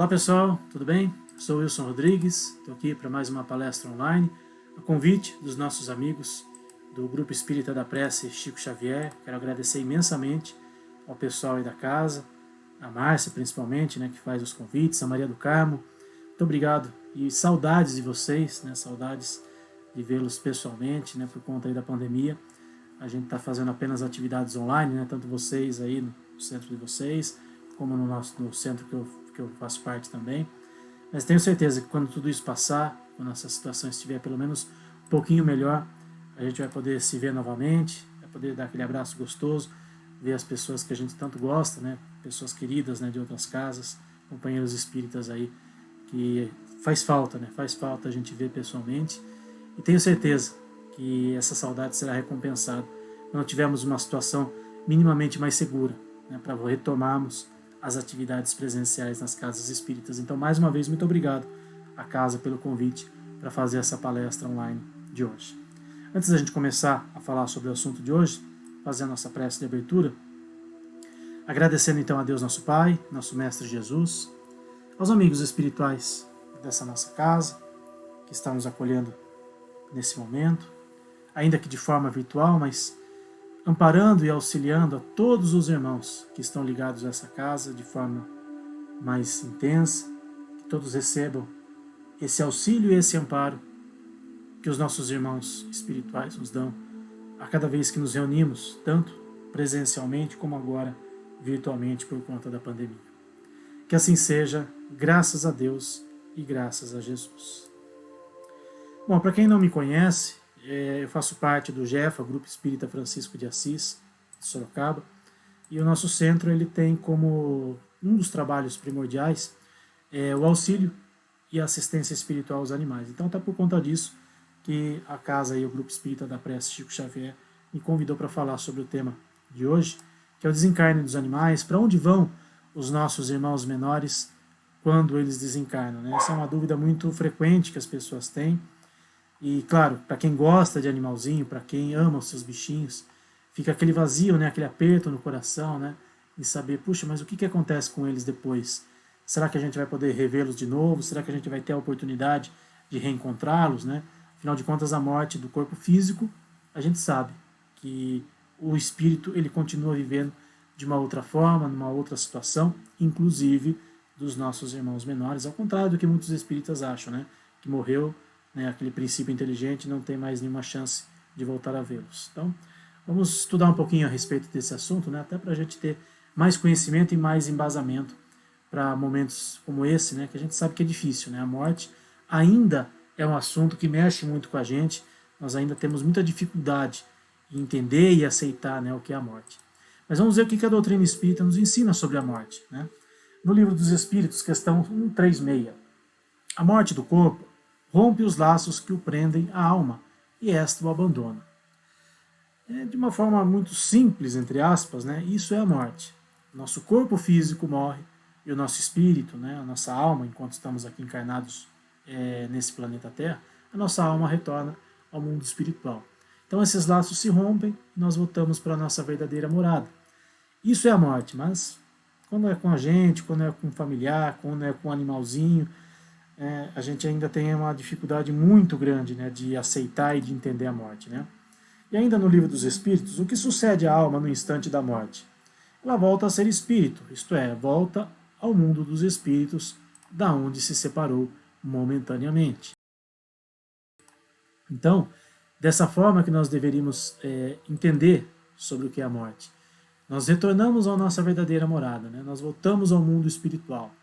Olá pessoal, tudo bem? Sou Wilson Rodrigues, estou aqui para mais uma palestra online, a convite dos nossos amigos do Grupo Espírita da Prece Chico Xavier. Quero agradecer imensamente ao pessoal aí da casa, a Márcia principalmente, né, que faz os convites, a Maria do Carmo. Muito obrigado e saudades de vocês, né, saudades de vê-los pessoalmente, né, por conta aí da pandemia. A gente está fazendo apenas atividades online, né, tanto vocês aí no centro de vocês, como no centro que eu faço parte também. Mas tenho certeza que quando tudo isso passar, quando essa situação estiver pelo menos um pouquinho melhor, a gente vai poder se ver novamente, vai poder dar aquele abraço gostoso, ver as pessoas que a gente tanto gosta, né, pessoas queridas, né, de outras casas, companheiros espíritas aí, que faz falta, né, faz falta a gente ver pessoalmente. E tenho certeza que essa saudade será recompensada quando tivermos uma situação minimamente mais segura, né, para retomarmos as atividades presenciais nas casas espíritas. Então, mais uma vez, muito obrigado à casa pelo convite para fazer essa palestra online de hoje. Antes da gente começar a falar sobre o assunto de hoje, fazer a nossa prece de abertura, agradecendo então a Deus nosso Pai, nosso Mestre Jesus, aos amigos espirituais dessa nossa casa, que estão nos acolhendo nesse momento, ainda que de forma virtual, mas amparando e auxiliando a todos os irmãos que estão ligados a essa casa de forma mais intensa, que todos recebam esse auxílio e esse amparo que os nossos irmãos espirituais nos dão a cada vez que nos reunimos, tanto presencialmente como agora virtualmente por conta da pandemia. Que assim seja, graças a Deus e graças a Jesus. Bom, para quem não me conhece, eu faço parte do GEFA, Grupo Espírita Francisco de Assis, de Sorocaba, e o nosso centro ele tem como um dos trabalhos primordiais o auxílio e a assistência espiritual aos animais. Então, está por conta disso que a casa e o Grupo Espírita da Prece Chico Xavier me convidou para falar sobre o tema de hoje, que é o desencarne dos animais, para onde vão os nossos irmãos menores quando eles desencarnam, né? Essa é uma dúvida muito frequente que as pessoas têm. E, claro, para quem gosta de animalzinho, para quem ama os seus bichinhos, fica aquele vazio, né, aquele aperto no coração, né, em saber, puxa, mas o que acontece com eles depois? Será que a gente vai poder revê-los de novo? Será que a gente vai ter a oportunidade de reencontrá-los, né? Afinal de contas, a morte do corpo físico, a gente sabe que o espírito ele continua vivendo de uma outra forma, numa outra situação, inclusive dos nossos irmãos menores, ao contrário do que muitos espíritas acham, né, que morreu, né, aquele princípio inteligente, não tem mais nenhuma chance de voltar a vê-los. Então, vamos estudar um pouquinho a respeito desse assunto, né, até para a gente ter mais conhecimento e mais embasamento para momentos como esse, né, que a gente sabe que é difícil. Né, a morte ainda é um assunto que mexe muito com a gente, nós ainda temos muita dificuldade em entender e aceitar, né, o que é a morte. Mas vamos ver o que a doutrina espírita nos ensina sobre a morte. Né? No Livro dos Espíritos, questão 136, a morte do corpo rompe os laços que o prendem à alma, e esta o abandona. De uma forma muito simples, entre aspas, né, isso é a morte. Nosso corpo físico morre, e o nosso espírito, né, a nossa alma, enquanto estamos aqui encarnados nesse planeta Terra, a nossa alma retorna ao mundo espiritual. Então esses laços se rompem, e nós voltamos para a nossa verdadeira morada. Isso é a morte, mas quando é com a gente, quando é com um familiar, quando é com um animalzinho, a gente ainda tem uma dificuldade muito grande, né, de aceitar e de entender a morte. Né? E ainda no Livro dos Espíritos, o que sucede à alma no instante da morte? Ela volta a ser espírito, isto é, volta ao mundo dos espíritos, da onde se separou momentaneamente. Então, dessa forma que nós deveríamos entender sobre o que é a morte. Nós retornamos à nossa verdadeira morada, né? Nós voltamos ao mundo espiritual.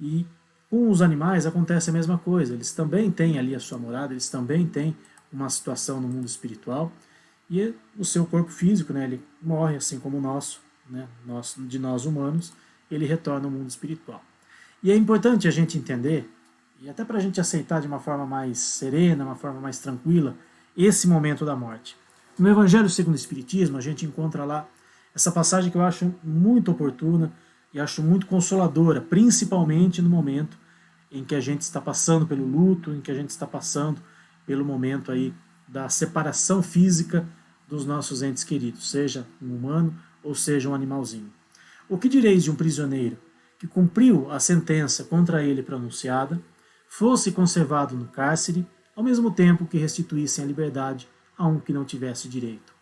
E com os animais acontece a mesma coisa, eles também têm ali a sua morada, eles também têm uma situação no mundo espiritual, e o seu corpo físico, né, ele morre assim como o nosso, né, de nós humanos, ele retorna ao mundo espiritual. E é importante a gente entender, e até para a gente aceitar de uma forma mais serena, uma forma mais tranquila, esse momento da morte. No Evangelho segundo o Espiritismo, a gente encontra lá essa passagem que eu acho muito oportuna, e acho muito consoladora, principalmente no momento em que a gente está passando pelo luto, em que a gente está passando pelo momento aí da separação física dos nossos entes queridos, seja um humano ou seja um animalzinho. O que direis de um prisioneiro que cumpriu a sentença contra ele pronunciada, fosse conservado no cárcere, ao mesmo tempo que restituíssem a liberdade a um que não tivesse direito.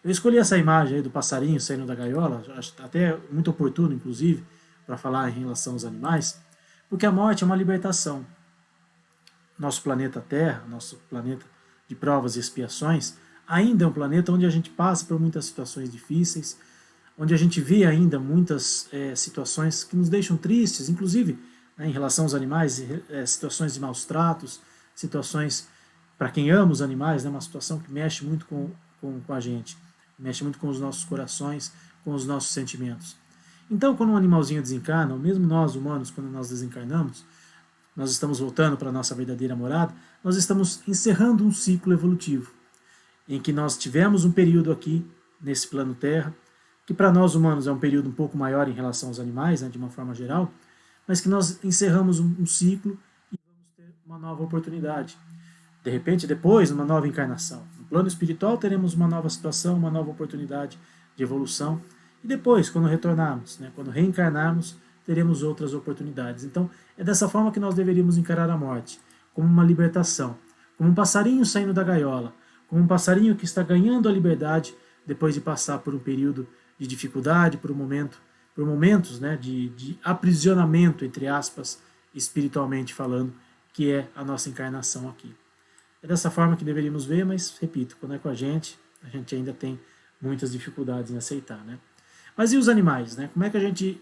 Eu escolhi essa imagem aí do passarinho saindo da gaiola, acho até muito oportuno, inclusive, para falar em relação aos animais, porque a morte é uma libertação. Nosso planeta Terra, nosso planeta de provas e expiações, ainda é um planeta onde a gente passa por muitas situações difíceis, onde a gente vê ainda muitas situações que nos deixam tristes, inclusive né, em relação aos animais, situações de maus tratos, situações, para quem ama os animais, né, uma situação que mexe muito com a gente, mexe muito com os nossos corações, com os nossos sentimentos. Então, quando um animalzinho desencarna, ou mesmo nós humanos, quando nós desencarnamos, nós estamos voltando para a nossa verdadeira morada, nós estamos encerrando um ciclo evolutivo, em que nós tivemos um período aqui, nesse plano Terra, que para nós humanos é um período um pouco maior em relação aos animais, né, de uma forma geral, mas que nós encerramos um ciclo e vamos ter uma nova oportunidade. De repente, depois, uma nova encarnação. No plano espiritual, teremos uma nova situação, uma nova oportunidade de evolução. E depois, quando retornarmos, né, quando reencarnarmos, teremos outras oportunidades. Então, é dessa forma que nós deveríamos encarar a morte, como uma libertação, como um passarinho saindo da gaiola, como um passarinho que está ganhando a liberdade depois de passar por um período de dificuldade, por momentos né, de aprisionamento, entre aspas, espiritualmente falando, que é a nossa encarnação aqui. É dessa forma que deveríamos ver, mas, repito, quando é com a gente ainda tem muitas dificuldades em aceitar. Né? Mas e os animais? Né? Como é que a gente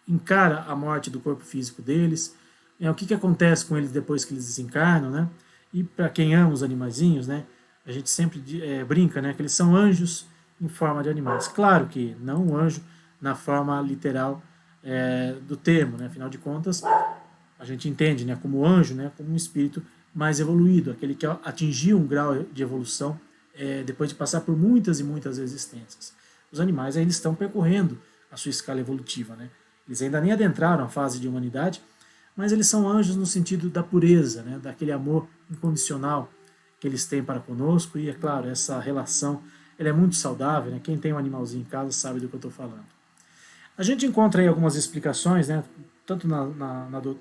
encara a morte do corpo físico deles? O que acontece com eles depois que eles desencarnam? Né? E para quem ama os animaizinhos, né, a gente sempre brinca né, que eles são anjos em forma de animais. Claro que não um anjo na forma literal do termo, né? Afinal de contas, a gente entende né, como anjo, né, como um espírito mais evoluído, aquele que atingiu um grau de evolução depois de passar por muitas e muitas existências. Os animais ainda estão percorrendo a sua escala evolutiva. Né? Eles ainda nem adentraram a fase de humanidade, mas eles são anjos no sentido da pureza, né, daquele amor incondicional que eles têm para conosco, e é claro, essa relação ela é muito saudável, né? Quem tem um animalzinho em casa sabe do que eu estou falando. A gente encontra aí algumas explicações, né, tanto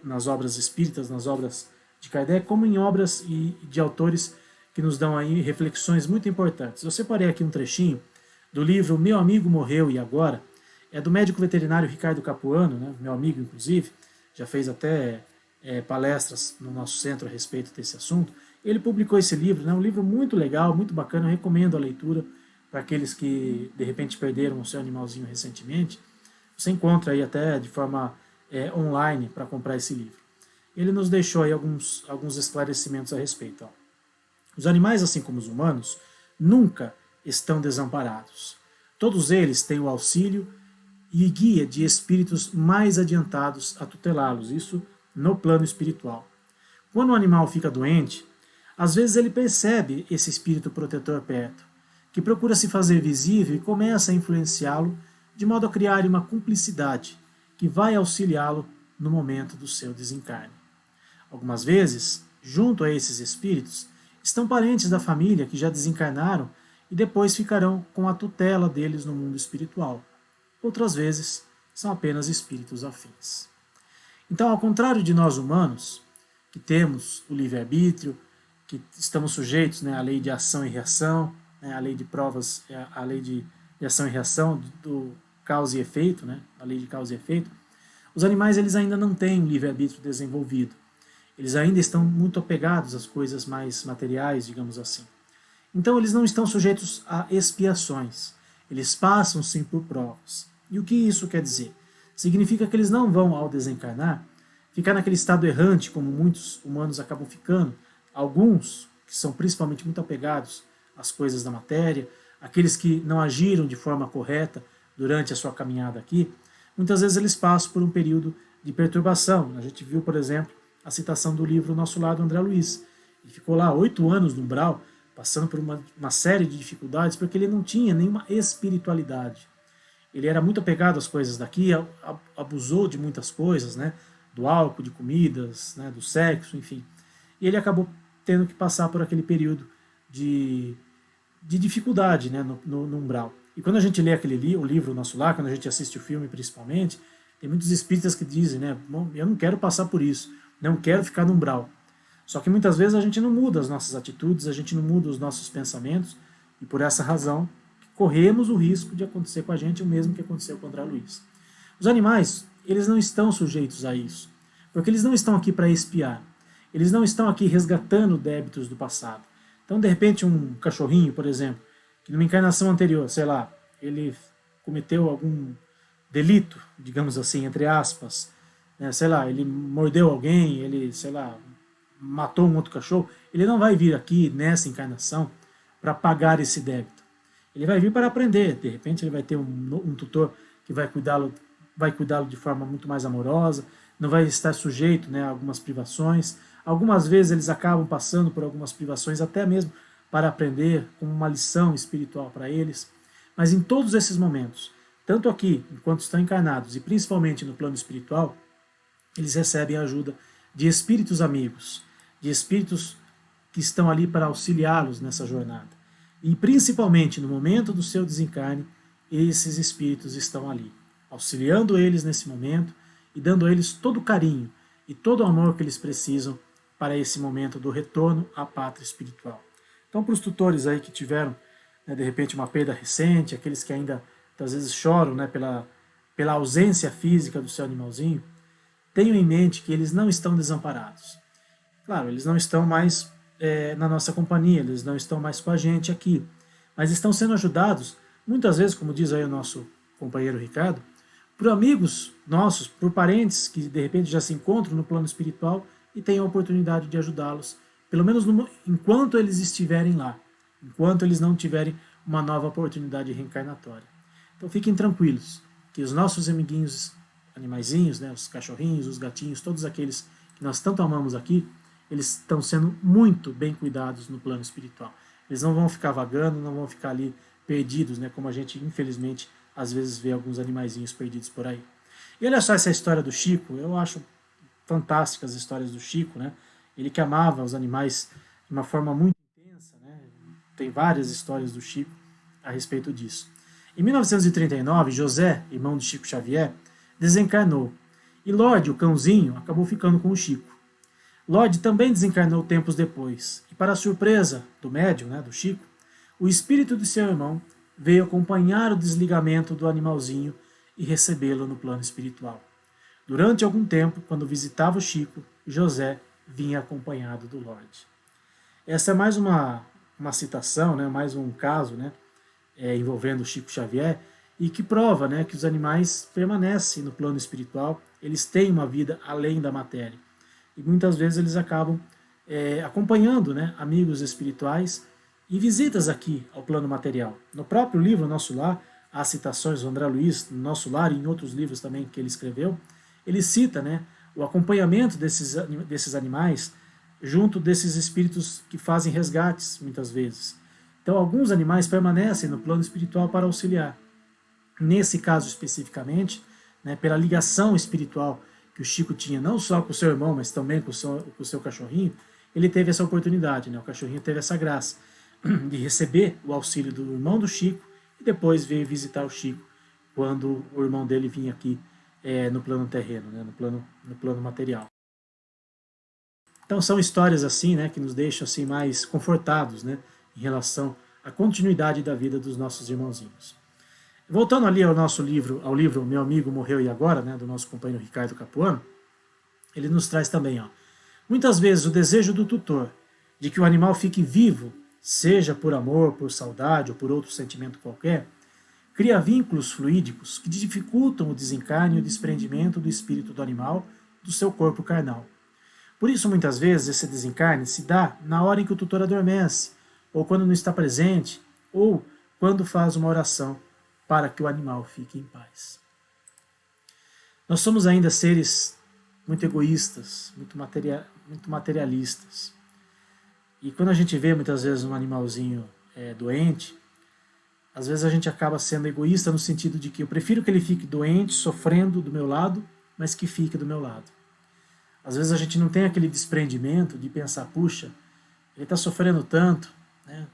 nas obras espíritas, nas obras de Kardec, como em obras de autores que nos dão aí reflexões muito importantes. Eu separei aqui um trechinho do livro Meu Amigo Morreu e Agora, é do médico veterinário Ricardo Capuano, né, meu amigo inclusive, já fez até palestras no nosso centro a respeito desse assunto. Ele publicou esse livro, né, um livro muito legal, muito bacana, eu recomendo a leitura para aqueles que de repente perderam o seu animalzinho recentemente. Você encontra aí até de forma online para comprar esse livro. Ele nos deixou aí alguns esclarecimentos a respeito. Ó. Os animais, assim como os humanos, nunca estão desamparados. Todos eles têm o auxílio e guia de espíritos mais adiantados a tutelá-los, isso no plano espiritual. Quando o animal fica doente, às vezes ele percebe esse espírito protetor perto, que procura se fazer visível e começa a influenciá-lo de modo a criar uma cumplicidade que vai auxiliá-lo no momento do seu desencarne. Algumas vezes, junto a esses espíritos, estão parentes da família que já desencarnaram e depois ficarão com a tutela deles no mundo espiritual. Outras vezes, são apenas espíritos afins. Então, ao contrário de nós humanos, que temos o livre-arbítrio, que estamos sujeitos né, à lei de ação e reação, né, à lei de provas, à lei de ação e reação, do causa e efeito, né, a lei de causa e efeito, os animais eles ainda não têm um livre-arbítrio desenvolvido. Eles ainda estão muito apegados às coisas mais materiais, digamos assim. Então eles não estão sujeitos a expiações. Eles passam sim por provas. E o que isso quer dizer? Significa que eles não vão, ao desencarnar, ficar naquele estado errante, como muitos humanos acabam ficando. Alguns, que são principalmente muito apegados às coisas da matéria, aqueles que não agiram de forma correta durante a sua caminhada aqui, muitas vezes eles passam por um período de perturbação. A gente viu, por exemplo, a citação do livro Nosso Lar, do André Luiz. Ele ficou lá 8 anos no umbral, passando por uma série de dificuldades, porque ele não tinha nenhuma espiritualidade. Ele era muito apegado às coisas daqui, abusou de muitas coisas, né? Do álcool, de comidas, né? Do sexo, enfim. E ele acabou tendo que passar por aquele período de dificuldade, né? no umbral. E quando a gente lê o livro Nosso Lar, quando a gente assiste o filme principalmente, Tem muitos espíritas que dizem, né, bom, eu não quero passar por isso, não quero ficar no umbral. Só que muitas vezes a gente não muda as nossas atitudes, a gente não muda os nossos pensamentos, e por essa razão corremos o risco de acontecer com a gente o mesmo que aconteceu com o André Luiz. Os animais, eles não estão sujeitos a isso, porque eles não estão aqui para espiar, eles não estão aqui resgatando débitos do passado. Então, de repente, um cachorrinho, por exemplo, que numa encarnação anterior, sei lá, ele cometeu algum delito, digamos assim, entre aspas, né, sei lá, ele mordeu alguém, ele, sei lá, matou um outro cachorro, ele não vai vir aqui nessa encarnação para pagar esse débito. Ele vai vir para aprender. De repente ele vai ter um tutor que vai cuidá-lo de forma muito mais amorosa, não vai estar sujeito, né, a algumas privações. Algumas vezes eles acabam passando por algumas privações, até mesmo para aprender, como uma lição espiritual para eles. Mas em todos esses momentos, tanto aqui, enquanto estão encarnados, e principalmente no plano espiritual, eles recebem a ajuda de espíritos amigos, de espíritos que estão ali para auxiliá-los nessa jornada. E principalmente no momento do seu desencarne, esses espíritos estão ali, auxiliando eles nesse momento e dando a eles todo o carinho e todo o amor que eles precisam para esse momento do retorno à pátria espiritual. Então, para os tutores aí que tiveram, né, de repente, uma perda recente, aqueles que ainda, às vezes, choram, né, pela ausência física do seu animalzinho, tenham em mente que eles não estão desamparados. Claro, eles não estão mais na nossa companhia, eles não estão mais com a gente aqui, mas estão sendo ajudados, muitas vezes, como diz aí o nosso companheiro Ricardo, por amigos nossos, por parentes que de repente já se encontram no plano espiritual e têm a oportunidade de ajudá-los, pelo menos enquanto eles estiverem lá, enquanto eles não tiverem uma nova oportunidade reencarnatória. Então fiquem tranquilos, que os nossos amiguinhos animaizinhos, né, os cachorrinhos, os gatinhos, todos aqueles que nós tanto amamos aqui, eles estão sendo muito bem cuidados no plano espiritual. Eles não vão ficar vagando, não vão ficar ali perdidos, né, como a gente, infelizmente, às vezes vê alguns animaizinhos perdidos por aí. E olha só essa história do Chico, eu acho fantásticas as histórias do Chico, né? Ele que amava os animais de uma forma muito intensa, né? Tem várias histórias do Chico a respeito disso. Em 1939, José, irmão de Chico Xavier, desencarnou, e Lorde, o cãozinho, acabou ficando com o Chico. Lorde também desencarnou tempos depois, e para a surpresa do médium, né, do Chico, o espírito de seu irmão veio acompanhar o desligamento do animalzinho e recebê-lo no plano espiritual. Durante algum tempo, quando visitava o Chico, José vinha acompanhado do Lorde. Essa é mais uma citação, né, mais um caso, né, envolvendo o Chico Xavier, e que prova, né, que os animais permanecem no plano espiritual, eles têm uma vida além da matéria. E muitas vezes eles acabam acompanhando, né, amigos espirituais e visitas aqui ao plano material. No próprio livro Nosso Lar, há citações do André Luiz, no Nosso Lar e em outros livros também que ele escreveu, ele cita, né, o acompanhamento desses animais junto desses espíritos que fazem resgates, muitas vezes. Então, alguns animais permanecem no plano espiritual para auxiliar. Nesse caso especificamente, né, pela ligação espiritual que o Chico tinha, não só com o seu irmão, mas também com o seu cachorrinho, ele teve essa oportunidade, né, o cachorrinho teve essa graça de receber o auxílio do irmão do Chico e depois veio visitar o Chico quando o irmão dele vinha aqui no plano terreno, né, no plano material. Então são histórias assim, né, que nos deixam assim mais confortados, né, em relação à continuidade da vida dos nossos irmãozinhos. Voltando ali ao nosso livro, ao livro Meu Amigo Morreu e Agora, né, do nosso companheiro Ricardo Capuano, ele nos traz também, ó, muitas vezes o desejo do tutor de que o animal fique vivo, seja por amor, por saudade ou por outro sentimento qualquer, cria vínculos fluídicos que dificultam o desencarne e o desprendimento do espírito do animal do seu corpo carnal. Por isso, muitas vezes, esse desencarne se dá na hora em que o tutor adormece, ou quando não está presente, ou quando faz uma oração para que o animal fique em paz. Nós somos ainda seres muito egoístas, muito materialistas. E quando a gente vê muitas vezes um animalzinho doente, às vezes a gente acaba sendo egoísta no sentido de que eu prefiro que ele fique doente, sofrendo do meu lado, mas que fique do meu lado. Às vezes a gente não tem aquele desprendimento de pensar, puxa, ele está sofrendo tanto, né,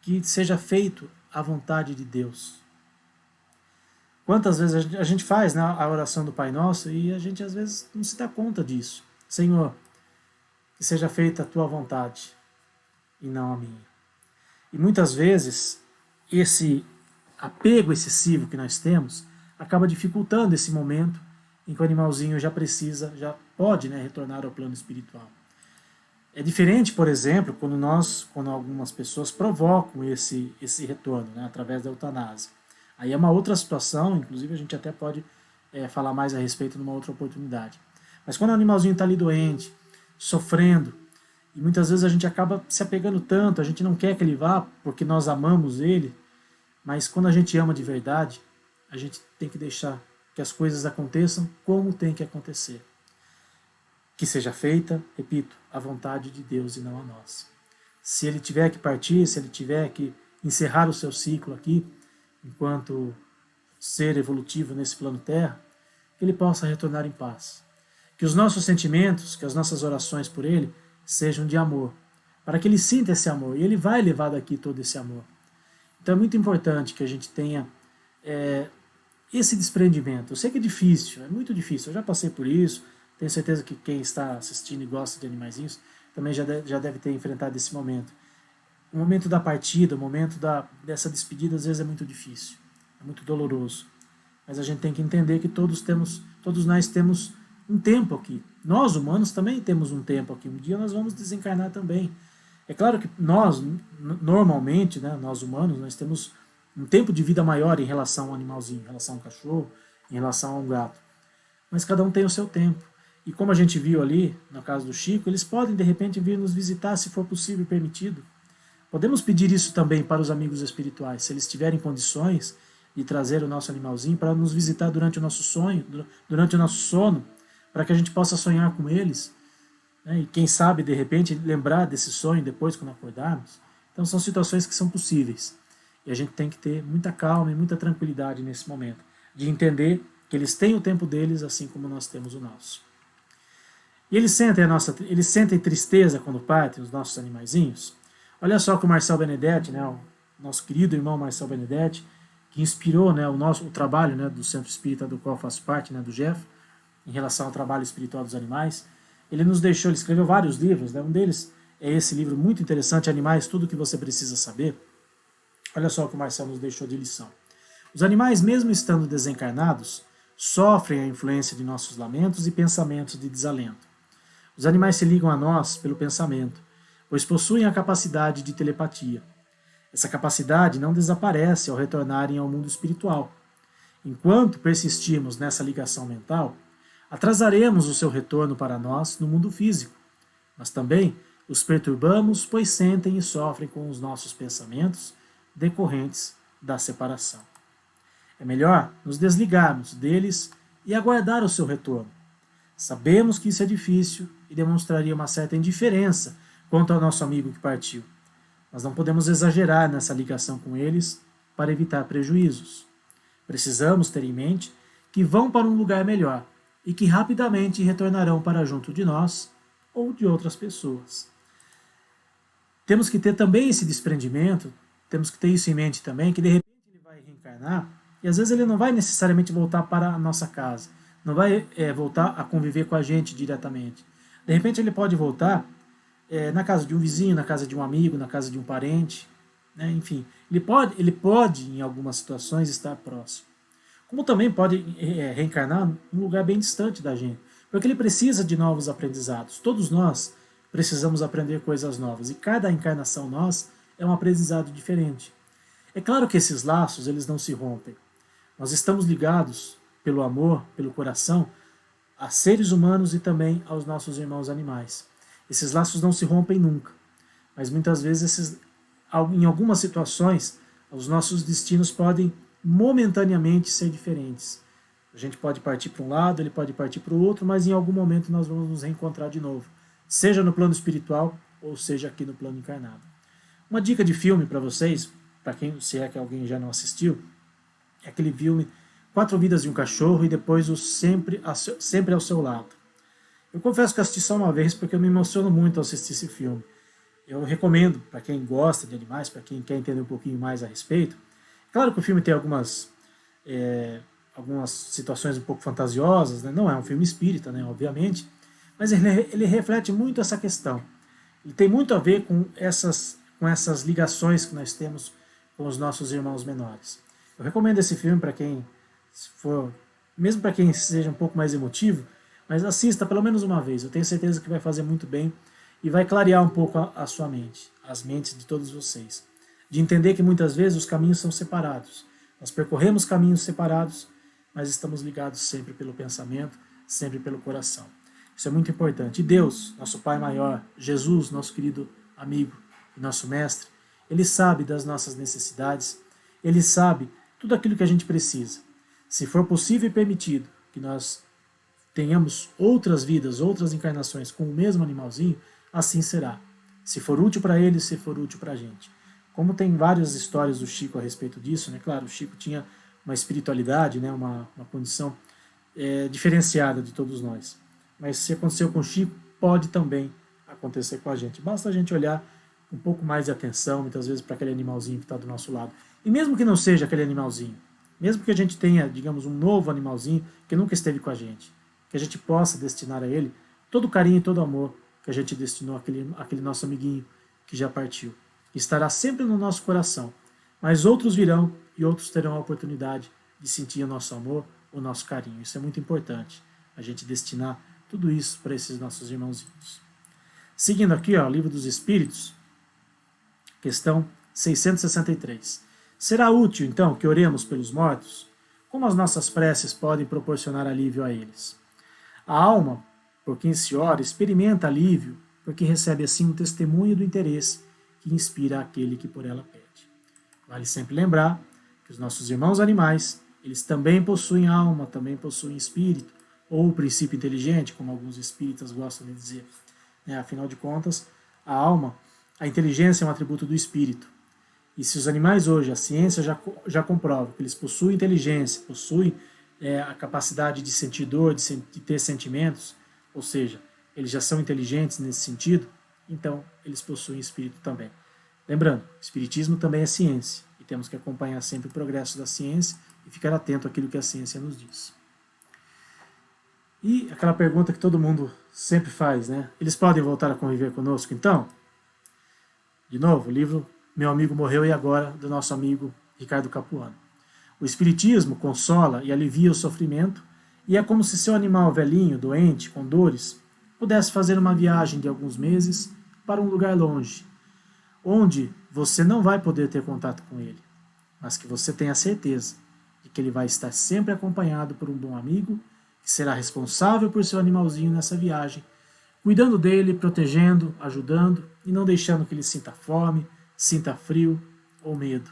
que seja feito a vontade de Deus. Quantas vezes a gente faz, né, a oração do Pai Nosso e a gente às vezes não se dá conta disso. Senhor, que seja feita a tua vontade e não a minha. E muitas vezes esse apego excessivo que nós temos acaba dificultando esse momento em que o animalzinho já precisa, já pode, né, retornar ao plano espiritual. É diferente, por exemplo, quando algumas pessoas provocam esse retorno, né, através da eutanásia. Aí é uma outra situação, inclusive a gente até pode falar mais a respeito numa outra oportunidade. Mas quando o animalzinho está ali doente, sofrendo, e muitas vezes a gente acaba se apegando tanto, a gente não quer que ele vá porque nós amamos ele, mas quando a gente ama de verdade, a gente tem que deixar que as coisas aconteçam como tem que acontecer. Que seja feita, repito, a vontade de Deus e não a nossa. Se ele tiver que partir, se ele tiver que encerrar o seu ciclo aqui, enquanto ser evolutivo nesse plano Terra, que ele possa retornar em paz. Que os nossos sentimentos, que as nossas orações por ele sejam de amor, para que ele sinta esse amor, e ele vai levar daqui todo esse amor. Então é muito importante que a gente tenha esse desprendimento. Eu sei que é difícil, é muito difícil, eu já passei por isso, tenho certeza que quem está assistindo e gosta de animaizinhos também já deve ter enfrentado esse momento. O momento da partida, o momento dessa despedida, às vezes é muito difícil, é muito doloroso. Mas a gente tem que entender que todos nós temos um tempo aqui. Nós, humanos, também temos um tempo aqui. Um dia nós vamos desencarnar também. É claro que nós, normalmente, né, nós humanos, nós temos um tempo de vida maior em relação a um animalzinho, em relação a um cachorro, em relação a um gato. Mas cada um tem o seu tempo. E como a gente viu ali, no caso do Chico, eles podem, de repente, vir nos visitar, se for possível e permitido. Podemos pedir isso também para os amigos espirituais, se eles tiverem condições de trazer o nosso animalzinho para nos visitar durante o nosso sonho, durante o nosso sono, para que a gente possa sonhar com eles, né? E quem sabe, de repente, lembrar desse sonho depois, quando acordarmos. Então são situações que são possíveis. E a gente tem que ter muita calma e muita tranquilidade nesse momento, de entender que eles têm o tempo deles, assim como nós temos o nosso. E eles sentem tristeza quando partem, os nossos animaizinhos. Olha só que o Marcel Benedetti, né, o nosso querido irmão Marcel Benedetti, que inspirou, né, o trabalho, né, do Centro Espírita do qual eu faço parte, né, do Jeff, em relação ao trabalho espiritual dos animais. Ele escreveu vários livros, né, um deles é esse livro muito interessante, Animais, Tudo o que Você Precisa Saber. Olha só o que o Marcel nos deixou de lição. Os animais, mesmo estando desencarnados, sofrem a influência de nossos lamentos e pensamentos de desalento. Os animais se ligam a nós pelo pensamento, pois possuem a capacidade de telepatia. Essa capacidade não desaparece ao retornarem ao mundo espiritual. Enquanto persistirmos nessa ligação mental, atrasaremos o seu retorno para nós no mundo físico, mas também os perturbamos, pois sentem e sofrem com os nossos pensamentos decorrentes da separação. É melhor nos desligarmos deles e aguardar o seu retorno. Sabemos que isso é difícil e demonstraria uma certa indiferença quanto ao nosso amigo que partiu, mas não podemos exagerar nessa ligação com eles para evitar prejuízos. Precisamos ter em mente que vão para um lugar melhor e que rapidamente retornarão para junto de nós ou de outras pessoas. Temos que ter também esse desprendimento, temos que ter isso em mente também, que de repente ele vai reencarnar e às vezes ele não vai necessariamente voltar para a nossa casa, não vai voltar a conviver com a gente diretamente. De repente ele pode voltar na casa de um vizinho, na casa de um amigo, na casa de um parente, né? Enfim, ele pode, em algumas situações, estar próximo. Como também pode reencarnar num lugar bem distante da gente, porque ele precisa de novos aprendizados. Todos nós precisamos aprender coisas novas, e cada encarnação nossa é um aprendizado diferente. É claro que esses laços eles não se rompem. Nós estamos ligados pelo amor, pelo coração, a seres humanos e também aos nossos irmãos animais. Esses laços não se rompem nunca, mas muitas vezes, em algumas situações, os nossos destinos podem momentaneamente ser diferentes. A gente pode partir para um lado, ele pode partir para o outro, mas em algum momento nós vamos nos reencontrar de novo, seja no plano espiritual ou seja aqui no plano encarnado. Uma dica de filme para vocês, para quem, se é que alguém já não assistiu, é aquele filme 4 Vidas de um Cachorro e depois o Sempre ao Seu Lado. Eu confesso que assisti só uma vez porque eu me emociono muito ao assistir esse filme. Eu recomendo para quem gosta de animais, para quem quer entender um pouquinho mais a respeito. Claro que o filme tem algumas algumas situações um pouco fantasiosas, né? Não é um filme espírita, né, obviamente, mas ele reflete muito essa questão. Ele tem muito a ver com essas ligações que nós temos com os nossos irmãos menores. Eu recomendo esse filme para quem for, mesmo para quem seja um pouco mais emotivo, mas assista pelo menos uma vez. Eu tenho certeza que vai fazer muito bem e vai clarear um pouco a sua mente, as mentes de todos vocês. De entender que muitas vezes os caminhos são separados. Nós percorremos caminhos separados, mas estamos ligados sempre pelo pensamento, sempre pelo coração. Isso é muito importante. E Deus, nosso Pai maior, Jesus, nosso querido amigo e nosso mestre, Ele sabe das nossas necessidades, Ele sabe tudo aquilo que a gente precisa. Se for possível e permitido que nós tenhamos outras vidas, outras encarnações com o mesmo animalzinho, assim será. Se for útil para ele, se for útil para a gente. Como tem várias histórias do Chico a respeito disso, né? Claro, o Chico tinha uma espiritualidade, né? uma condição diferenciada de todos nós. Mas se aconteceu com o Chico, pode também acontecer com a gente. Basta a gente olhar com um pouco mais de atenção, muitas vezes, para aquele animalzinho que está do nosso lado. E mesmo que não seja aquele animalzinho, mesmo que a gente tenha, digamos, um novo animalzinho que nunca esteve com a gente, que a gente possa destinar a ele todo o carinho e todo o amor que a gente destinou àquele nosso amiguinho que já partiu. Estará sempre no nosso coração, mas outros virão e outros terão a oportunidade de sentir o nosso amor, o nosso carinho. Isso é muito importante, a gente destinar tudo isso para esses nossos irmãozinhos. Seguindo aqui, ó, Livro dos Espíritos, questão 663. Será útil, então, que oremos pelos mortos? Como as nossas preces podem proporcionar alívio a eles? A alma, por quem se ora, experimenta alívio, porque recebe assim um testemunho do interesse que inspira aquele que por ela pede. Vale sempre lembrar que os nossos irmãos animais, eles também possuem alma, também possuem espírito, ou princípio inteligente, como alguns espíritas gostam de dizer. Afinal de contas, a alma, a inteligência é um atributo do espírito. E se os animais hoje, a ciência já comprova que eles possuem inteligência, possuem a capacidade de sentir dor, de ter sentimentos, ou seja, eles já são inteligentes nesse sentido, então eles possuem espírito também. Lembrando, o espiritismo também é ciência, e temos que acompanhar sempre o progresso da ciência e ficar atento àquilo que a ciência nos diz. E aquela pergunta que todo mundo sempre faz, né? Eles podem voltar a conviver conosco, então? De novo, o livro Meu Amigo Morreu e Agora, do nosso amigo Ricardo Capuano. O espiritismo consola e alivia o sofrimento, e é como se seu animal velhinho, doente, com dores, pudesse fazer uma viagem de alguns meses para um lugar longe, onde você não vai poder ter contato com ele, mas que você tenha certeza de que ele vai estar sempre acompanhado por um bom amigo, que será responsável por seu animalzinho nessa viagem, cuidando dele, protegendo, ajudando e não deixando que ele sinta fome, sinta frio ou medo.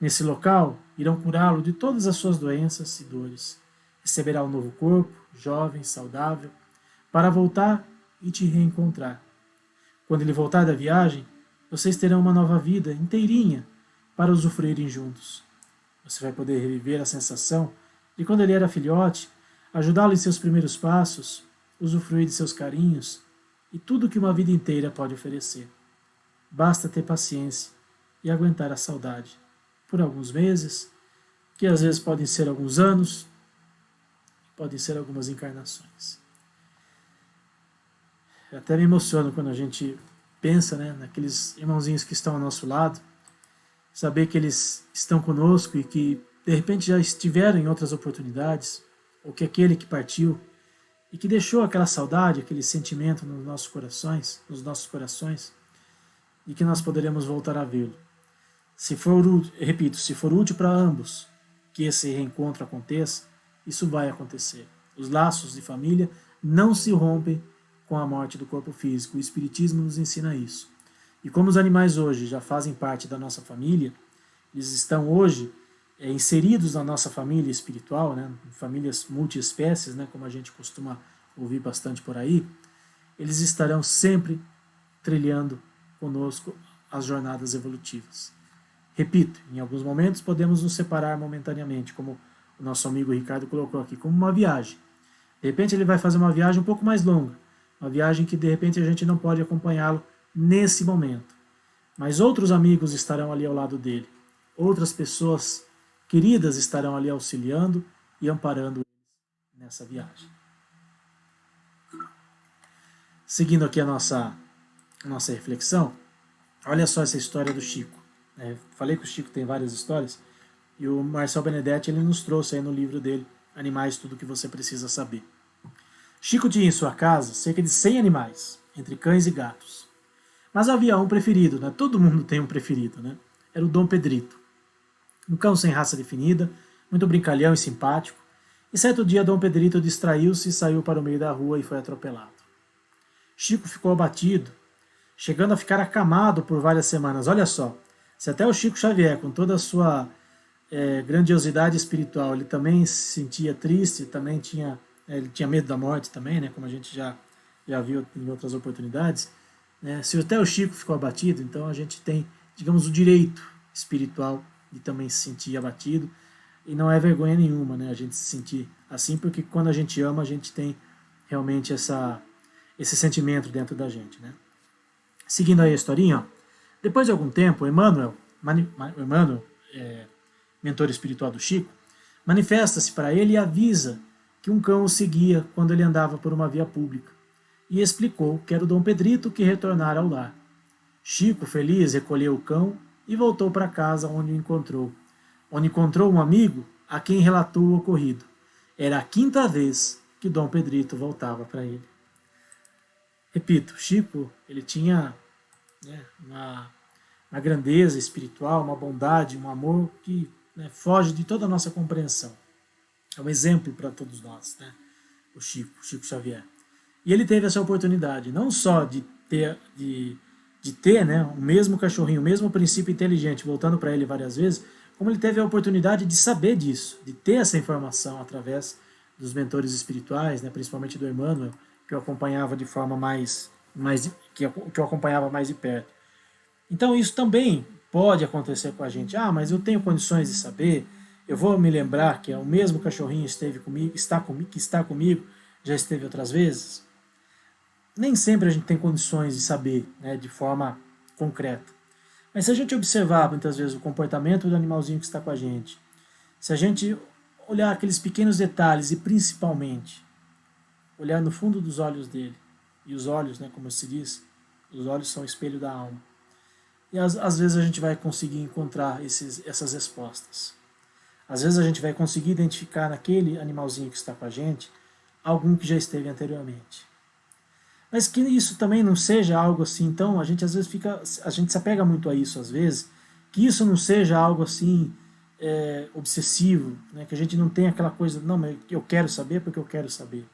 Nesse local, irão curá-lo de todas as suas doenças e dores. Receberá um novo corpo, jovem, saudável, para voltar e te reencontrar. Quando ele voltar da viagem, vocês terão uma nova vida inteirinha para usufruírem juntos. Você vai poder reviver a sensação de quando ele era filhote, ajudá-lo em seus primeiros passos, usufruir de seus carinhos e tudo que uma vida inteira pode oferecer. Basta ter paciência e aguentar a saudade por alguns meses, que às vezes podem ser alguns anos, podem ser algumas encarnações. Eu até me emociono quando a gente pensa, naqueles irmãozinhos que estão ao nosso lado, saber que eles estão conosco e que de repente já estiveram em outras oportunidades, ou que aquele que partiu e que deixou aquela saudade, aquele sentimento nos nossos corações, e que nós poderemos voltar a vê-lo. Se for útil para ambos que esse reencontro aconteça, isso vai acontecer. Os laços de família não se rompem com a morte do corpo físico. O Espiritismo nos ensina isso. E como os animais hoje já fazem parte da nossa família, eles estão hoje inseridos na nossa família espiritual, famílias multiespécies, como a gente costuma ouvir bastante por aí, eles estarão sempre trilhando conosco as jornadas evolutivas. Repito, em alguns momentos podemos nos separar momentaneamente, como o nosso amigo Ricardo colocou aqui, como uma viagem. De repente ele vai fazer uma viagem um pouco mais longa, uma viagem que de repente a gente não pode acompanhá-lo nesse momento. Mas outros amigos estarão ali ao lado dele, outras pessoas queridas estarão ali auxiliando e amparando eles nessa viagem. Seguindo aqui a nossa reflexão, olha só essa história do Chico. Falei que o Chico tem várias histórias, e o Marcel Benedetti ele nos trouxe aí no livro dele, Animais, Tudo que Você Precisa Saber. Chico tinha em sua casa cerca de 100 animais, entre cães e gatos. Mas havia um preferido, né? Todo mundo tem um preferido, né? Era o Dom Pedrito. Um cão sem raça definida, muito brincalhão e simpático. E certo dia Dom Pedrito distraiu-se e saiu para o meio da rua e foi atropelado. Chico ficou abatido, chegando a ficar acamado por várias semanas. Olha só, se até o Chico Xavier, com toda a sua grandiosidade espiritual, ele também se sentia triste, também ele tinha medo da morte também, né, como a gente já viu em outras oportunidades, né, se até o Chico ficou abatido, então a gente tem, digamos, o direito espiritual de também se sentir abatido, e não é vergonha nenhuma, né, a gente se sentir assim, porque quando a gente ama, a gente tem realmente esse sentimento dentro da gente, né. Seguindo aí a historinha, ó, depois de algum tempo, Emmanuel, mentor espiritual do Chico, manifesta-se para ele e avisa que um cão o seguia quando ele andava por uma via pública, e explicou que era o Dom Pedrito que retornara ao lar. Chico, feliz, recolheu o cão e voltou para casa onde encontrou um amigo a quem relatou o ocorrido. Era a 5ª vez que Dom Pedrito voltava para ele. Repito, Chico, ele tinha uma grandeza espiritual, uma bondade, um amor que foge de toda a nossa compreensão. É um exemplo para todos nós, né? O Chico Xavier. E ele teve essa oportunidade, não só de ter o mesmo cachorrinho, o mesmo princípio inteligente, voltando para ele várias vezes, como ele teve a oportunidade de saber disso, de ter essa informação através dos mentores espirituais, né, principalmente do Emmanuel, que eu acompanhava de forma que eu acompanhava mais de perto. Então isso também pode acontecer com a gente. Ah, mas eu tenho condições de saber, eu vou me lembrar que é o mesmo cachorrinho que está comigo, já esteve outras vezes. Nem sempre a gente tem condições de saber, né, de forma concreta. Mas se a gente observar muitas vezes o comportamento do animalzinho que está com a gente, se a gente olhar aqueles pequenos detalhes e principalmente olhar no fundo dos olhos dele, e os olhos, né, como se diz, os olhos são o espelho da alma. E às vezes a gente vai conseguir encontrar essas respostas. Às vezes a gente vai conseguir identificar naquele animalzinho que está com a gente algum que já esteve anteriormente. Mas que isso também não seja algo assim, então a gente às vezes a gente se apega muito a isso às vezes, que isso não seja algo assim obsessivo, né? Que a gente não tenha aquela coisa, não, mas eu quero saber porque eu quero saber.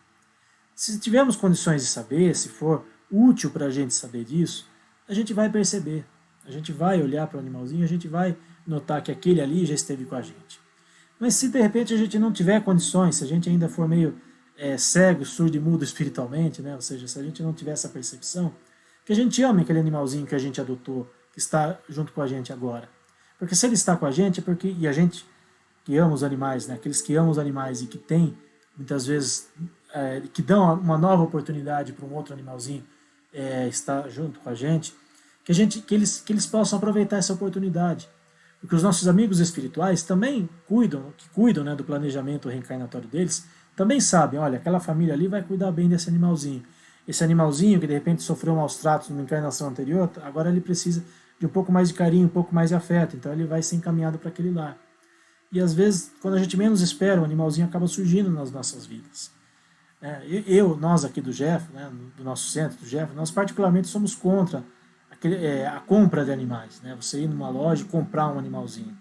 Se tivermos condições de saber, se for útil para a gente saber disso, a gente vai perceber, a gente vai olhar para o animalzinho, a gente vai notar que aquele ali já esteve com a gente. Mas se de repente a gente não tiver condições, se a gente ainda for meio cego, surdo e mudo espiritualmente, né? Ou seja, se a gente não tiver essa percepção, que a gente ame aquele animalzinho que a gente adotou, que está junto com a gente agora. Porque se ele está com a gente, e a gente que ama os animais, né? Aqueles que amam os animais e que tem, muitas vezes, que dão uma nova oportunidade para um outro animalzinho estar junto com a gente, que eles possam aproveitar essa oportunidade. Porque os nossos amigos espirituais também cuidam, né, do planejamento reencarnatório deles, também sabem, olha, aquela família ali vai cuidar bem desse animalzinho. Esse animalzinho que de repente sofreu maus tratos numa encarnação anterior, agora ele precisa de um pouco mais de carinho, um pouco mais de afeto, então ele vai ser encaminhado para aquele lar. E às vezes, quando a gente menos espera, o animalzinho acaba surgindo nas nossas vidas. Nós aqui do Jeff, né, do nosso centro, do Jeff, nós particularmente somos contra a compra de animais, né? Você ir numa loja e comprar um animalzinho.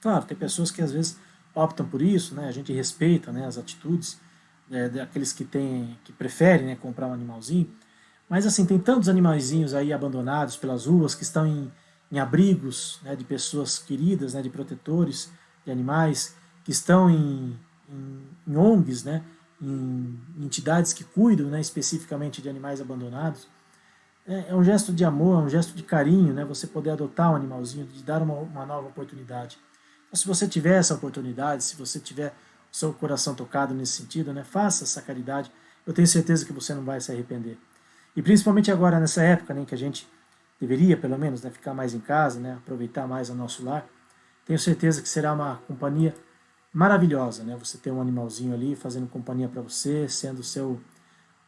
Claro, tem pessoas que às vezes optam por isso, né? A gente respeita, né, as atitudes daqueles que preferem, né, comprar um animalzinho. Mas assim, tem tantos animaizinhos aí abandonados pelas ruas que estão em abrigos, né, de pessoas queridas, né, de protetores de animais, que estão em ONGs, né, em entidades que cuidam, né, especificamente de animais abandonados. É um gesto de amor, é um gesto de carinho, né? Você poder adotar um animalzinho, de dar uma nova oportunidade. Então, se você tiver essa oportunidade, se você tiver o seu coração tocado nesse sentido, né? Faça essa caridade. Eu tenho certeza que você não vai se arrepender. E principalmente agora, nessa época, né, que a gente deveria, pelo menos, ficar mais em casa, né? Aproveitar mais o nosso lar. Tenho certeza que será uma companhia maravilhosa, né? Você ter um animalzinho ali fazendo companhia para você, sendo o seu,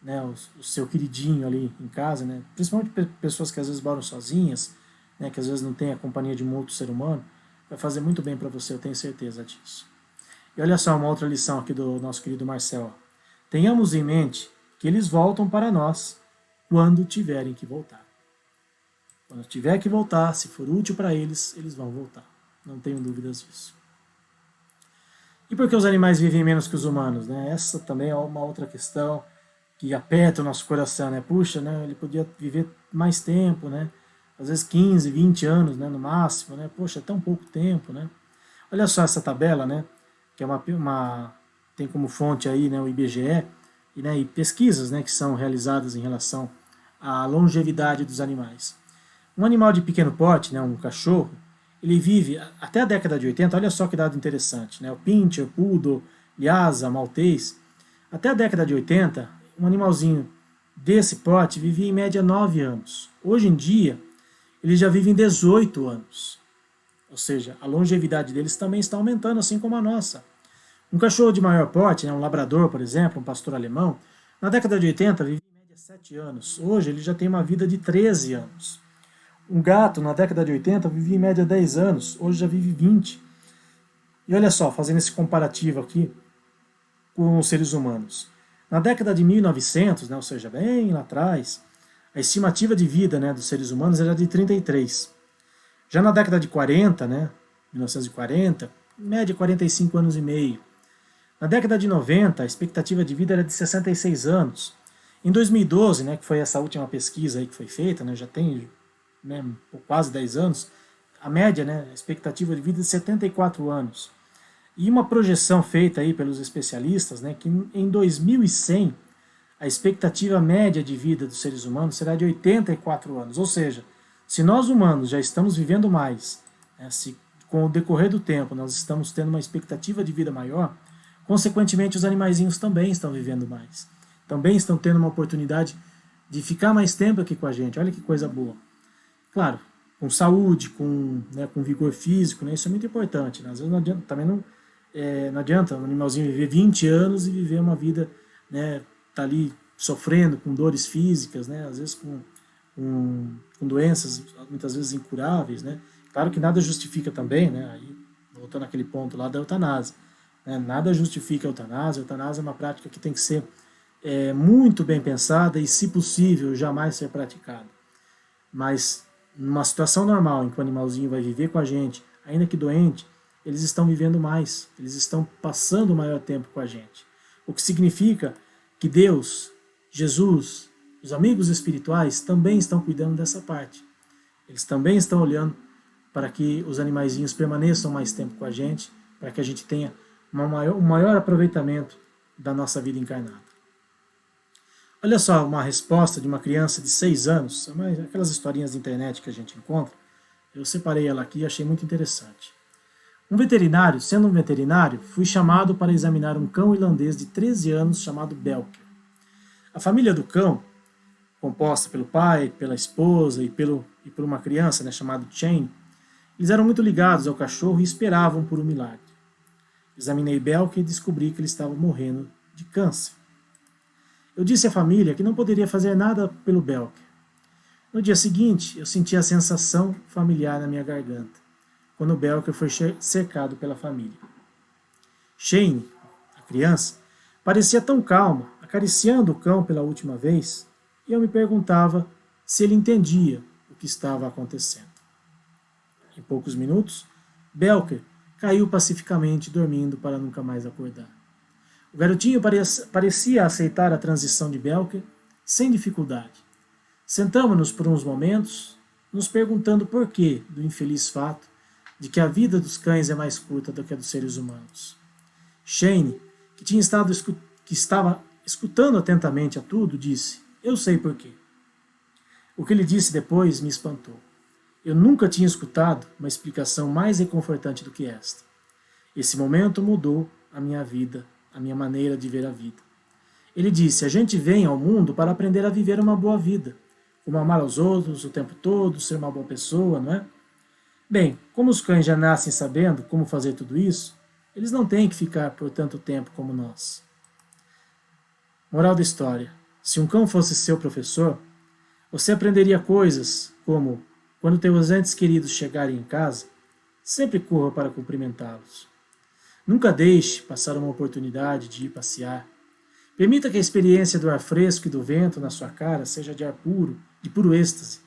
né, o seu queridinho ali em casa, né? Principalmente pessoas que às vezes moram sozinhas, né, que às vezes não tem a companhia de um outro ser humano, vai fazer muito bem para você, eu tenho certeza disso. E olha só uma outra lição aqui do nosso querido Marcel. Tenhamos em mente que eles voltam para nós quando tiverem que voltar. Quando tiver que voltar, se for útil para eles, eles vão voltar. Não tenho dúvidas disso. E por que os animais vivem menos que os humanos? Né? Essa também é uma outra questão que aperta o nosso coração. Né? Puxa, né? Ele podia viver mais tempo, né? Às vezes 15, 20 anos, né? No máximo. Né? Poxa, é tão pouco tempo. Né? Olha só essa tabela, né? Que é tem como fonte aí, né, o IBGE, e pesquisas, né, que são realizadas em relação à longevidade dos animais. Um animal de pequeno porte, né, um cachorro, ele vive até a década de 80, olha só que dado interessante, né, o Pinscher, Poodle, Lhasa, Maltês, até a década de 80, um animalzinho desse porte vivia em média 9 anos. Hoje em dia, eles já vivem 18 anos. Ou seja, a longevidade deles também está aumentando, assim como a nossa. Um cachorro de maior porte, né, um labrador, por exemplo, um pastor alemão, na década de 80 vivia em média 7 anos. Hoje ele já tem uma vida de 13 anos. Um gato, na década de 80, vivia em média 10 anos. Hoje já vive 20. E olha só, fazendo esse comparativo aqui com os seres humanos. Na década de 1900, né, ou seja, bem lá atrás, a estimativa de vida, né, dos seres humanos era de 33. Já na década de 40, né, 1940, média 45 anos e meio. Na década de 90, a expectativa de vida era de 66 anos. Em 2012, né, que foi essa última pesquisa aí que foi feita, né, já tem, né, quase 10 anos, a média, né, a expectativa de vida é de 74 anos. E uma projeção feita aí pelos especialistas, né, que em 2100 a expectativa média de vida dos seres humanos será de 84 anos. Ou seja, se nós humanos já estamos vivendo mais, né, se com o decorrer do tempo nós estamos tendo uma expectativa de vida maior, consequentemente os animaizinhos também estão vivendo mais. Também estão tendo uma oportunidade de ficar mais tempo aqui com a gente. Olha que coisa boa. Claro, com saúde, com vigor físico, né, isso é muito importante. Né? Às vezes não adianta, também não adianta um animalzinho viver 20 anos e viver uma vida, né, tá ali sofrendo com dores físicas, né, às vezes com doenças muitas vezes incuráveis, né. Claro que nada justifica também, né, aí, voltando àquele ponto lá da eutanásia, né, nada justifica a eutanásia. A eutanásia é uma prática que tem que ser muito bem pensada e, se possível, jamais ser praticada. Mas numa situação normal, em que o animalzinho vai viver com a gente, ainda que doente, eles estão vivendo mais, eles estão passando o maior tempo com a gente. O que significa que Deus, Jesus, os amigos espirituais também estão cuidando dessa parte. Eles também estão olhando para que os animaizinhos permaneçam mais tempo com a gente, para que a gente tenha um maior aproveitamento da nossa vida encarnada. Olha só uma resposta de uma criança de 6 anos, aquelas historinhas de internet que a gente encontra. Eu separei ela aqui e achei muito interessante. Sendo um veterinário, fui chamado para examinar um cão irlandês de 13 anos chamado Belker. A família do cão, composta pelo pai, pela esposa e por uma criança, né, chamada Shane, eles eram muito ligados ao cachorro e esperavam por um milagre. Examinei Belker e descobri que ele estava morrendo de câncer. Eu disse à família que não poderia fazer nada pelo Belker. No dia seguinte, eu senti a sensação familiar na minha garganta, quando o Belker foi cercado pela família. Shane, a criança, parecia tão calma, acariciando o cão pela última vez, e eu me perguntava se ele entendia o que estava acontecendo. Em poucos minutos, Belker caiu pacificamente, dormindo para nunca mais acordar. O garotinho parecia aceitar a transição de Belker sem dificuldade. Sentamos-nos por uns momentos, nos perguntando por que do infeliz fato de que a vida dos cães é mais curta do que a dos seres humanos. Shane, que estava escutando atentamente a tudo, disse: "Eu sei por quê." O que ele disse depois me espantou. Eu nunca tinha escutado uma explicação mais reconfortante do que esta. Esse momento mudou a minha vida, a minha maneira de ver a vida. Ele disse: a gente vem ao mundo para aprender a viver uma boa vida, como amar aos outros o tempo todo, ser uma boa pessoa, não é? Bem, como os cães já nascem sabendo como fazer tudo isso, Eles não têm que ficar por tanto tempo como nós. Moral da história: se um cão fosse seu professor, você aprenderia coisas como, quando teus entes queridos chegarem em casa, sempre corra para cumprimentá-los. Nunca deixe passar uma oportunidade de ir passear. Permita que a experiência do ar fresco e do vento na sua cara seja de ar puro, de puro êxtase.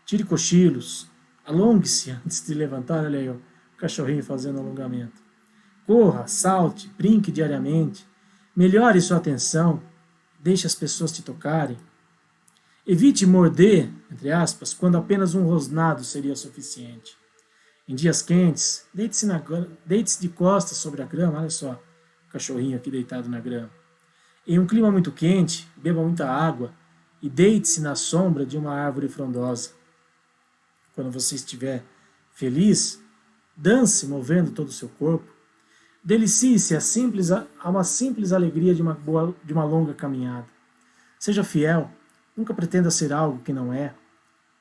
Tire cochilos, alongue-se antes de levantar, olha aí o cachorrinho fazendo alongamento. Corra, salte, brinque diariamente, melhore sua atenção, deixe as pessoas te tocarem. Evite morder, entre aspas, quando apenas um rosnado seria suficiente. Em dias quentes, deite-se de costas sobre a grama, olha só, o cachorrinho aqui deitado na grama. Em um clima muito quente, beba muita água e deite-se na sombra de uma árvore frondosa. Quando você estiver feliz, dance movendo todo o seu corpo. Delicie-se a uma simples alegria de uma longa caminhada. Seja fiel, nunca pretenda ser algo que não é.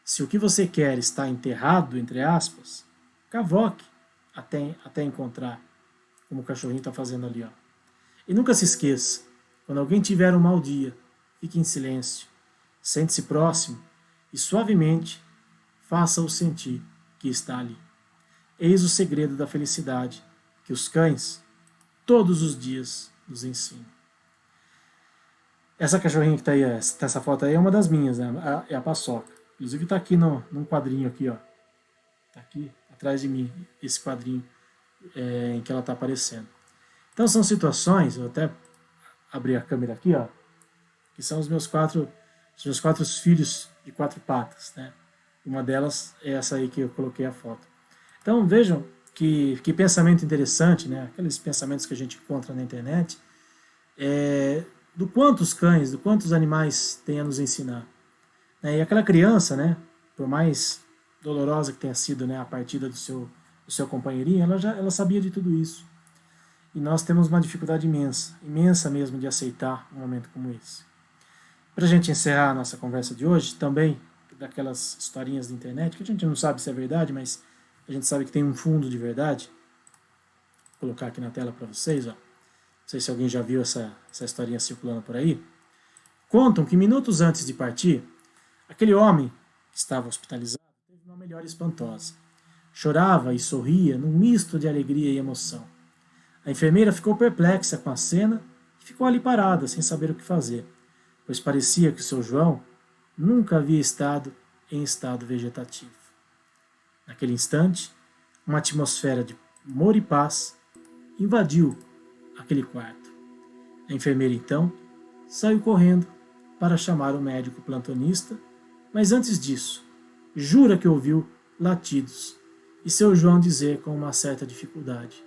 Se o que você quer está enterrado, entre aspas, cavoque até encontrar, como o cachorrinho está fazendo ali. Ó. E nunca se esqueça, quando alguém tiver um mau dia, fique em silêncio, sente-se próximo e suavemente faça-o sentir que está ali. Eis o segredo da felicidade que os cães, todos os dias, nos ensinam. Essa cachorrinha que está aí, essa foto aí é uma das minhas, né? É a Paçoca. Inclusive está aqui num quadrinho aqui, ó. Está aqui atrás de mim, esse quadrinho em que ela está aparecendo. Então são situações, eu até abri a câmera aqui, ó, que são os meus quatro filhos de 4 patas, né? Uma delas é essa aí que eu coloquei a foto. Então vejam que pensamento interessante, né? Aqueles pensamentos que a gente encontra na internet, do quantos cães, do quantos animais tem a nos ensinar. E aquela criança, né? Por mais dolorosa que tenha sido, né, a partida do seu companheirinho, ela sabia de tudo isso. E nós temos uma dificuldade imensa mesmo de aceitar um momento como esse. Para a gente encerrar a nossa conversa de hoje, também daquelas historinhas da internet, que a gente não sabe se é verdade, mas a gente sabe que tem um fundo de verdade. Vou colocar aqui na tela para vocês. Ó. Não sei se alguém já viu essa historinha circulando por aí. Contam que minutos antes de partir, aquele homem que estava hospitalizado teve uma melhora espantosa. Chorava e sorria num misto de alegria e emoção. A enfermeira ficou perplexa com a cena e ficou ali parada, sem saber o que fazer, pois parecia que o seu João nunca havia estado em estado vegetativo. Naquele instante, uma atmosfera de amor e paz invadiu aquele quarto. A enfermeira, então, saiu correndo para chamar o médico plantonista, mas antes disso, jura que ouviu latidos e seu João dizer com uma certa dificuldade: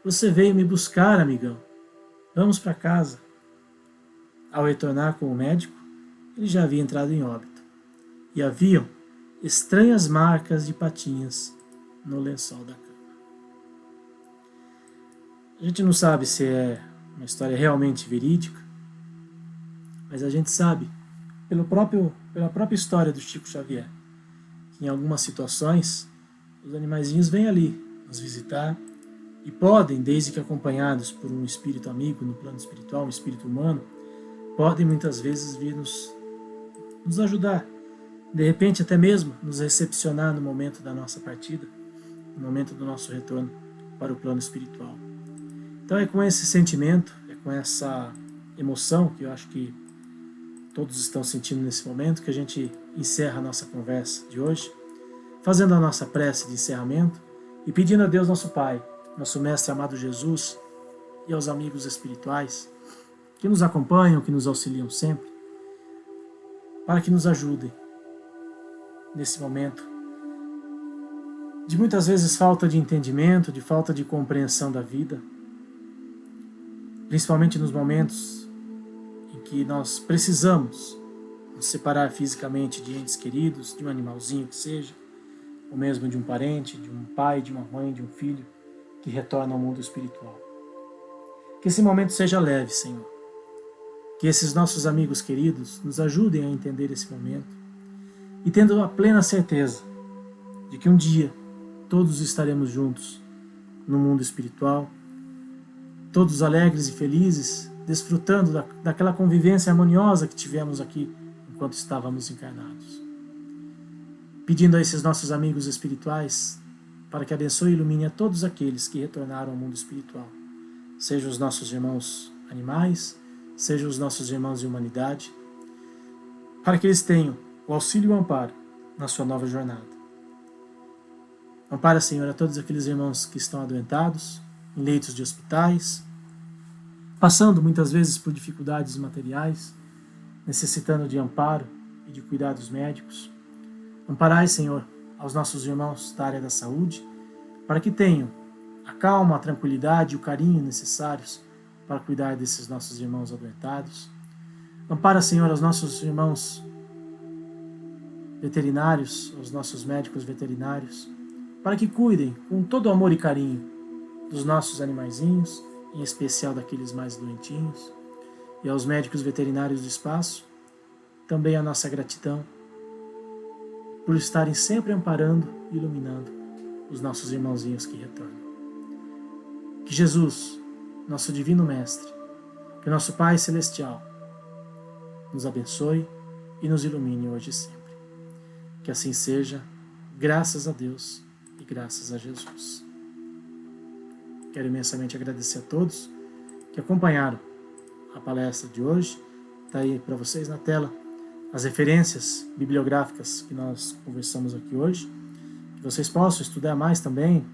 "Você veio me buscar, amigão. Vamos para casa." Ao retornar com o médico, ele já havia entrado em óbito. E haviam estranhas marcas de patinhas no lençol da cama. A gente não sabe se é uma história realmente verídica, mas a gente sabe, pela própria história do Chico Xavier, que em algumas situações os animaizinhos vêm ali nos visitar e podem, desde que acompanhados por um espírito amigo no plano espiritual, um espírito humano, podem muitas vezes vir nos ajudar, de repente até mesmo nos recepcionar no momento da nossa partida, no momento do nosso retorno para o plano espiritual. Então é com esse sentimento, é com essa emoção que eu acho que todos estão sentindo nesse momento, que a gente encerra a nossa conversa de hoje, fazendo a nossa prece de encerramento e pedindo a Deus nosso Pai, nosso Mestre amado Jesus, e aos amigos espirituais que nos acompanham, que nos auxiliam sempre, para que nos ajudem nesse momento de muitas vezes falta de entendimento, de falta de compreensão da vida, principalmente nos momentos em que nós precisamos nos separar fisicamente de entes queridos, de um animalzinho que seja, ou mesmo de um parente, de um pai, de uma mãe, de um filho que retorna ao mundo espiritual. Que esse momento seja leve, Senhor. Que esses nossos amigos queridos nos ajudem a entender esse momento e tendo a plena certeza de que um dia todos estaremos juntos no mundo espiritual, todos alegres e felizes, desfrutando daquela convivência harmoniosa que tivemos aqui enquanto estávamos encarnados. Pedindo a esses nossos amigos espirituais para que abençoe e ilumine a todos aqueles que retornaram ao mundo espiritual, sejam os nossos irmãos animais, sejam os nossos irmãos de humanidade, para que eles tenham o auxílio e o amparo na sua nova jornada. Ampara, Senhor, a todos aqueles irmãos que estão adoentados, em leitos de hospitais, passando muitas vezes por dificuldades materiais, necessitando de amparo e de cuidados médicos. Amparai, Senhor, aos nossos irmãos da área da saúde, para que tenham a calma, a tranquilidade e o carinho necessários para cuidar desses nossos irmãos adoentados. Ampara, Senhor, aos nossos irmãos veterinários, aos nossos médicos veterinários, para que cuidem com todo o amor e carinho dos nossos animaizinhos, em especial daqueles mais doentinhos, e aos médicos veterinários do espaço, também a nossa gratidão por estarem sempre amparando e iluminando os nossos irmãozinhos que retornam. Que Jesus, nosso Divino Mestre, que nosso Pai Celestial, nos abençoe e nos ilumine hoje e sempre. Que assim seja, graças a Deus e graças a Jesus. Quero imensamente agradecer a todos que acompanharam a palestra de hoje. Está aí para vocês na tela as referências bibliográficas que nós conversamos aqui hoje. Que vocês possam estudar mais também,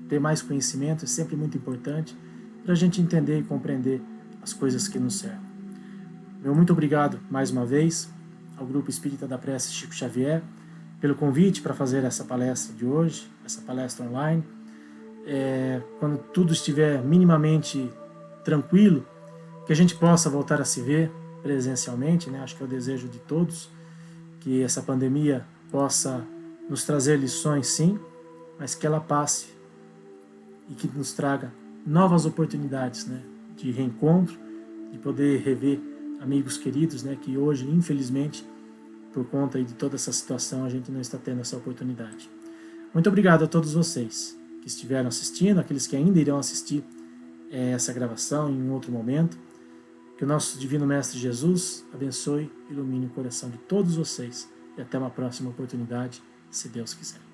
ter mais conhecimento, é sempre muito importante para a gente entender e compreender as coisas que nos servem. Meu muito obrigado mais uma vez ao Grupo Espírita da Prece Chico Xavier pelo convite para fazer essa palestra de hoje, essa palestra online. Quando tudo estiver minimamente tranquilo, que a gente possa voltar a se ver presencialmente, né? Acho que é o desejo de todos, que essa pandemia possa nos trazer lições, sim, mas que ela passe e que nos traga novas oportunidades, né? De reencontro, de poder rever amigos queridos, né? Que hoje, infelizmente, por conta aí de toda essa situação, a gente não está tendo essa oportunidade. Muito obrigado a todos vocês que estiveram assistindo, aqueles que ainda irão assistir essa gravação em um outro momento. Que o nosso Divino Mestre Jesus abençoe e ilumine o coração de todos vocês. E até uma próxima oportunidade, se Deus quiser.